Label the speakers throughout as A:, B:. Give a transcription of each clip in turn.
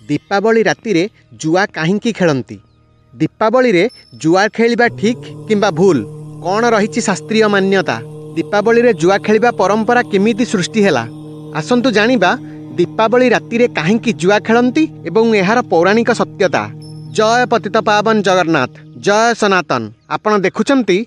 A: दीपावली राति रे जुआ काहींकी खेलती। दीपावली रे जुआ खेलिबा ठीक किंबा भूल कौन रही शास्त्रीय मान्यता? दीपावली रे जुआ खेलिबा परंपरा केमिति सृष्टि हैला? आसंतु जानिबा दीपावली राति रे काहींकी जुआ खेलती एवं एहार पौराणिक सत्यता। जय पतित पावन जगन्नाथ, जय सनातन। आपण देखुचंती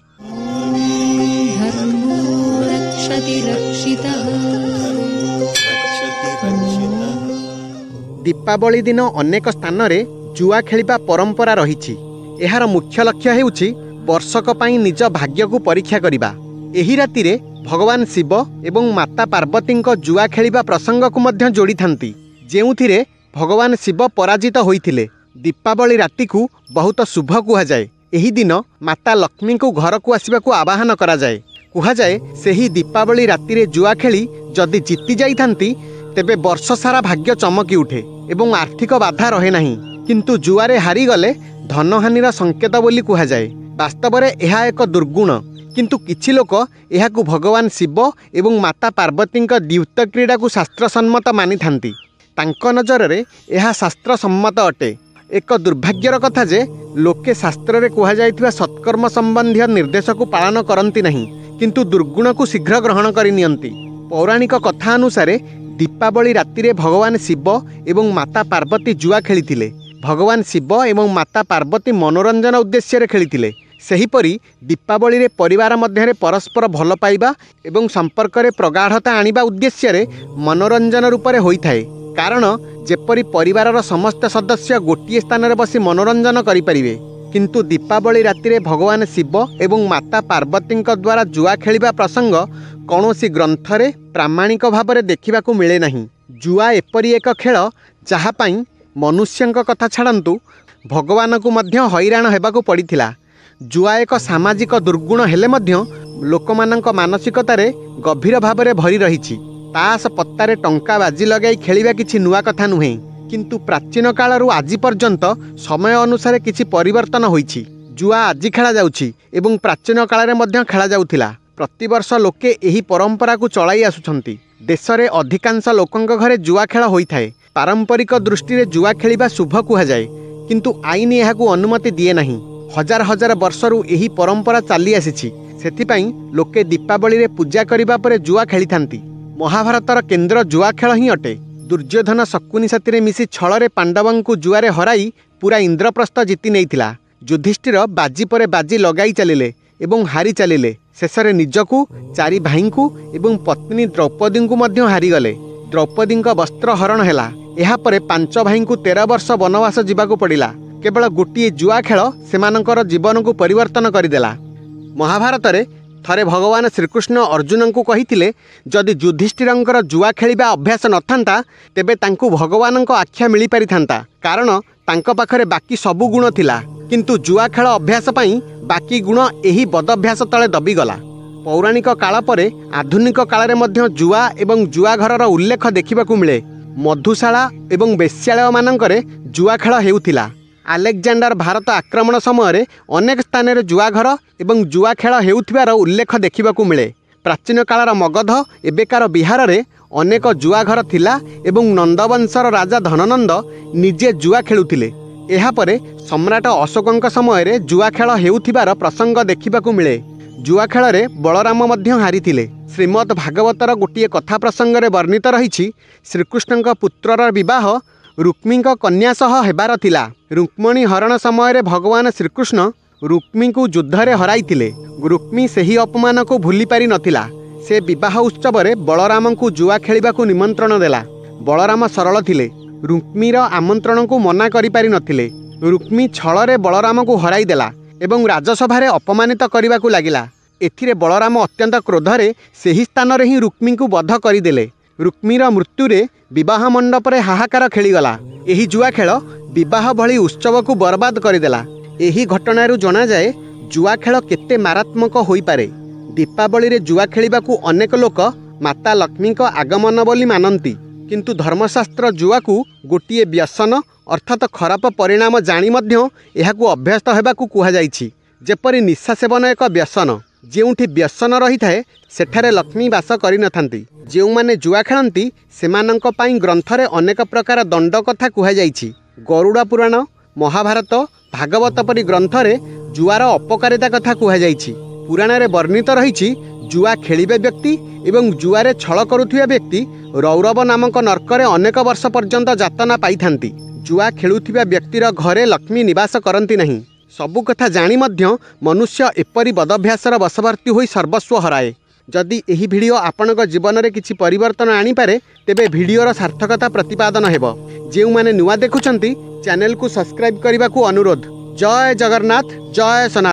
A: दीपावली दिन अनेक स्थान रे जुआ खेलिबा परंपरा रही। एहार मुख्य लक्ष्य हेउछि वर्षक पई निज भाग्य को परीक्षा करिबा। एही राति रे भगवान शिव एवं माता पार्वती जुआ खेलिबा प्रसंग को मध्य जोड़ी थांती, जेउथिरे भगवान शिव पराजित होइथिले। दीपावली राति को बहुत शुभ कुहा जाए। एही दिन माता लक्ष्मी को घर को आसिबा को आवाहन करा जाए। कुहा जाए सेही दीपावली राति रे जुआ खेली जदि जीति जाई थांती तेबे वर्ष सारा भाग्य चमकी उठे एवं आर्थिक बाधा रहे नहीं, किंतु जुआरे हारी गले धनहानिर संकेत बोली कुहा जाए। वास्तव में यह एक दुर्गुण, किंतु किछि लोक एहाकु भगवान शिव एवं माता पार्वती द्यूत क्रीड़ा को शास्त्र सम्मत मानि थांती। तांको नजर रे यह शास्त्र सम्मत अटे। एक दुर्भाग्यर कथा जे लोके शास्त्र रे कुहा जाइथिबा सत्कर्म संबंधी निर्देश को पालन करंती नहीं, किंतु दुर्गुण को शीघ्र ग्रहण करि नियंती। पौराणिक कथा अनुसारे दीपावली राति रे भगवान शिव एवं माता पार्वती जुआ खेलिथिले। भगवान शिव एवं माता पार्वती मनोरंजन उद्देश्य रे खेलिथिले। सेहीपरि दीपावली रे परिवार मध्य परस्पर भल पाइबा एवं संपर्क रे प्रगाढ़ता आनिबा उद्देश्य रे मनोरंजन रूप में होइथाए। कारण जेपरि परिवारर समस्त सदस्य गोटिए स्थान रे बसी मनोरंजन करि परिबे, किंतु दीपावली राति रे भगवान शिव एवं माता पार्वती द्वारा जुआ खेलिबा प्रसंग कौनसी ग्रंथरे प्रामाणिक भाव देखा मिले नहीं। जुआ एपरी एक खेल जहाँ पाई मनुष्यंक कथा छाड़न्तु भगवान को मध्य हैरान हेबाकु पड़िथिला। जुआ एक सामाजिक दुर्गुण हेले मध्य लोकमानंक मानसिकतारे गभीर भाव भरी रही। तास पत्तारे टंका बाजी लगाई खेलिबा किछि नुआ कथा नुहे, किंतु प्राचीन कालरू आज पर्यंत समय अनुसार किछि परिवर्तन होइछि। जुआ आज खेला जाउछि एवं प्राचीन काल रे मध्य खेला जाउथिला। प्रतिवर्ष लोके एही परंपरा को चलाई आसुछंती। देश रे अधिकांश लोकंक घरे जुआ खेल होइथाए। पारंपरिक दृष्टि रे जुआ खेलिबा शुभ कुहा जाए, किंतु आईन एहाकु अनुमति दिए नहीं। हजार हजार वर्षरू एही परंपरा चली आसीछि, सेथिपाई लोके दीपावली रे पूजा करिबा परे जुआ खेलिथांती। महाभारतर केंद्र जुआ खेल ही अटे। दुर्योधन शकुनी साथी मिसी छଳରେ पांडवंकु जुआरे हराई पूरा इंद्रप्रस्थ जीति नेइथिला। युधिष्ठिर बाजी परे बाजी लगाई चलिले एवं हारी चलिले। शेषरे निजकू, चारि भाईंकु एवं पत्नी द्रौपदी को मध्य हारीगले। द्रौपदी वस्त्र हरण हैला। एहा परे 5 भाईंकु 13 वर्ष वनवास जीवाकू पड़िला। केवल गोटिए जुआ खेल सेमानकर जीवन को परिवर्तन करदेला। महाभारत रे थरे भगवान श्रीकृष्ण अर्जुन को कहिथिले जदि युधिष्ठिरंकर जुआ खेलिबा अभ्यास नथांता तेबे तांकु भगवानंक आख्या मिली पारिथांता, कारण तांक पाखरे बाकी सबु गुण थिला, किंतु जुआ खेल अभ्यास पाई बाकी गुण एही बदअभ्यास तले दबिगला। पौराणिक काल परे आधुनिक काल रे मध्य जुआ एवं जुआ घरर उल्लेख देखिबाकू मिले। मधुशाला एवं वेश्यालय मानकरे जुआ खेल हेउथिला। आलेक्जेंडर भारत आक्रमण समय अनेक स्थान रे जुआ घर एवं जुआ खेल हेउथिबार उल्लेख देखिबाकू मिले। प्राचीन कालर मगध एबेकार बिहार रे अनेक जुआ घर थिला एवं नंदवंशर राजा धननंद निजे जुआ खेलुथिले। एहा परे सम्राट अशोकंक समय रे जुआ खेल हेउथिबार प्रसंग देखिबाकू मिले। जुआ खेल रे बलराम मध्य हारिथिले। श्रीमद् भागवतर गोटिए कथा प्रसंग रे वर्णित रहिछि। श्रीकृष्णंक पुत्रर विवाह रुक्मी कन्या सह हेबार थिला। रुक्मिणी हरण समय रे भगवान श्रीकृष्ण रुक्मी को युद्ध रे हराइथिले। रुक्मी सेही अपमान को भूली पारि नथिला। से विवाह उत्सव रे बलराम को जुआ खेलिबाकू निमंत्रण देला। बलराम सरल थिले। रुक्मीर आमंत्रण को मना करि पारि नथिले। रुक्मी छଳରେ बलराम को हराई देला एवं राजसभा रे अपमानित करबाकू लागिला। एथिरे बलराम अत्यंत क्रोधरे सेही स्थान रे ही रुक्मी को वध करिदेले। रुक्मीर मृत्यु रे विवाह मंडप रे हाहाकार खेलीगला। एही जुआ खेल विवाह भली उत्सव को बर्बाद करदेला। एही घटनारू जना जाए जुआ खेल केते मारात्मक होई पारे। दीपावली रे जुआ खेलिबाकू अनेक लोक माता लक्ष्मी को आगमन बोली मानती, किंतु धर्मशास्त्र जुआ को गोटिए व्यसन अर्थात खराब परिणाम जानी मध्य एहाकू अभ्यस्त हेबाकू कुहा जाइछि। जेपरि निशा सेवन एक व्यसन, ଯେଉଁଠି ବ୍ୟସନ ରହିଥାଏ ସେଠାରେ ଲକ୍ଷ୍ମୀ ବାସ କରିନଥାନ୍ତି। ଯେଉଁମାନେ ଜୁଆ ଖେଳନ୍ତି ସେମାନଙ୍କ ପାଇଁ ଗ୍ରନ୍ଥରେ ଅନେକ ପ୍ରକାର ଦଣ୍ଡ କଥା କୁହାଯାଇଛି। ଗରୁଡ଼ ପୁରାଣ, ମହାଭାରତ, ଭାଗବତ ପରି ଗ୍ରନ୍ଥରେ ଜୁଆର ଅପକାରିତା କଥା କୁହାଯାଇଛି। ପୁରାଣରେ ବର୍ଣ୍ଣିତ ରହିଛି ଜୁଆ ଖେଳିବା ବ୍ୟକ୍ତି ଏବଂ ଜୁଆରେ ଛଳ କରୁଥିବା ବ୍ୟକ୍ତି ରୌରବ ନାମକ ନର୍କରେ ଅନେକ ବର୍ଷ ପର୍ଯ୍ୟନ୍ତ ଯାତନା ପାଇଥାନ୍ତି। ଜୁଆ ଖେଳୁଥିବା ବ୍ୟକ୍ତିର ଘରେ ଲକ୍ଷ୍ମୀ ନିବାସ କରନ୍ତି ନାହିଁ। ସବୁ କଥା ଜାଣି ମଧ୍ୟ ମନୁଷ୍ୟ ଏପରି ବଦଭ୍ୟାସର ବଶବର୍ତ୍ତୀ ହୋଇ ସର୍ବସ୍ୱ ହରାଏ। ଯଦି ଏହି ଭିଡ଼ିଓ ଆପଣଙ୍କ ଜୀବନରେ କିଛି ପରିବର୍ତ୍ତନ ଆଣିପାରେ ତେବେ ଭିଡ଼ିଓର ସାର୍ଥକତା ପ୍ରତିପାଦନ ହେବ। ଯେଉଁମାନେ ନୂଆ ଦେଖୁଛନ୍ତି ଚ୍ୟାନେଲକୁ ସବସ୍କ୍ରାଇବ୍ କରିବାକୁ ଅନୁରୋଧ। ଜୟ ଜଗନ୍ନାଥ, ଜୟ ସନାତନ।